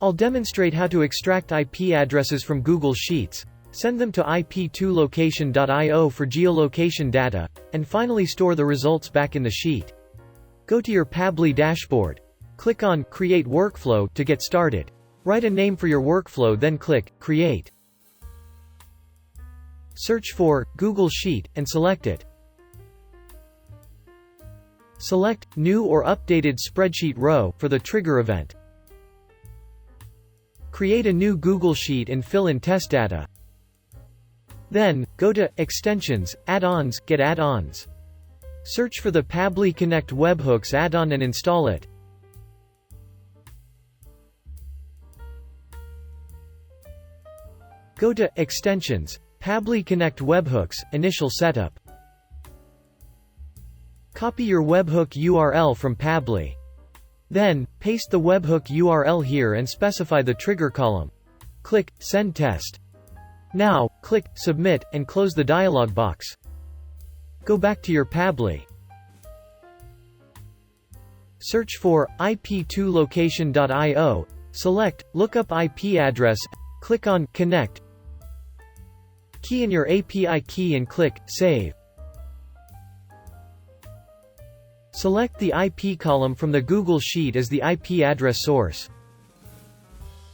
I'll demonstrate how to extract IP addresses from Google Sheets, send them to ip2location.io for geolocation data, and finally store the results back in the sheet. Go to your Pabbly dashboard. Click on Create Workflow to get started. Write a name for your workflow, then click Create. Search for Google Sheet and select it. Select New or Updated Spreadsheet row for the trigger event. Create a new Google Sheet and fill in test data. Then, go to Extensions, Add-ons, Get Add-ons. Search for the Pabbly Connect Webhooks add-on and install it. Go to Extensions, Pabbly Connect Webhooks, Initial Setup. Copy your webhook URL from Pabbly. Then, paste the webhook URL here and specify the trigger column. Click Send Test. Now, click Submit and close the dialog box. Go back to your Pabbly. Search for ip2location.io, select Lookup IP address, click on Connect. Key in your API key and click Save. Select the IP column from the Google Sheet as the IP address source.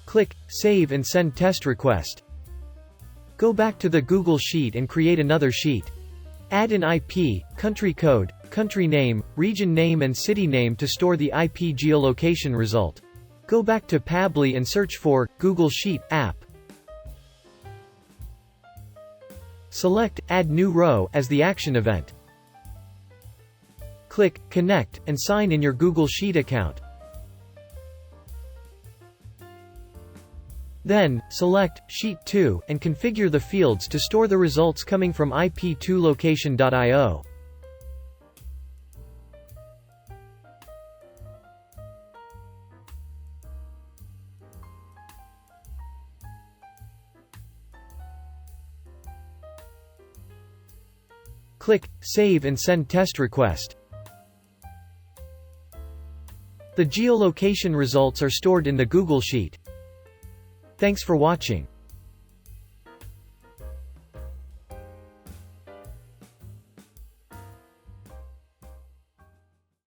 Click Save and send test request. Go back to the Google Sheet and create another sheet. Add an IP, country code, country name, region name and city name to store the IP geolocation result. Go back to Pabbly and search for Google Sheet app. Select Add New Row as the action event. Click Connect and sign in your Google Sheet account. Then, select Sheet 2 and configure the fields to store the results coming from ip2location.io. Click Save and send test request. The geolocation results are stored in the Google Sheet. Thanks for watching.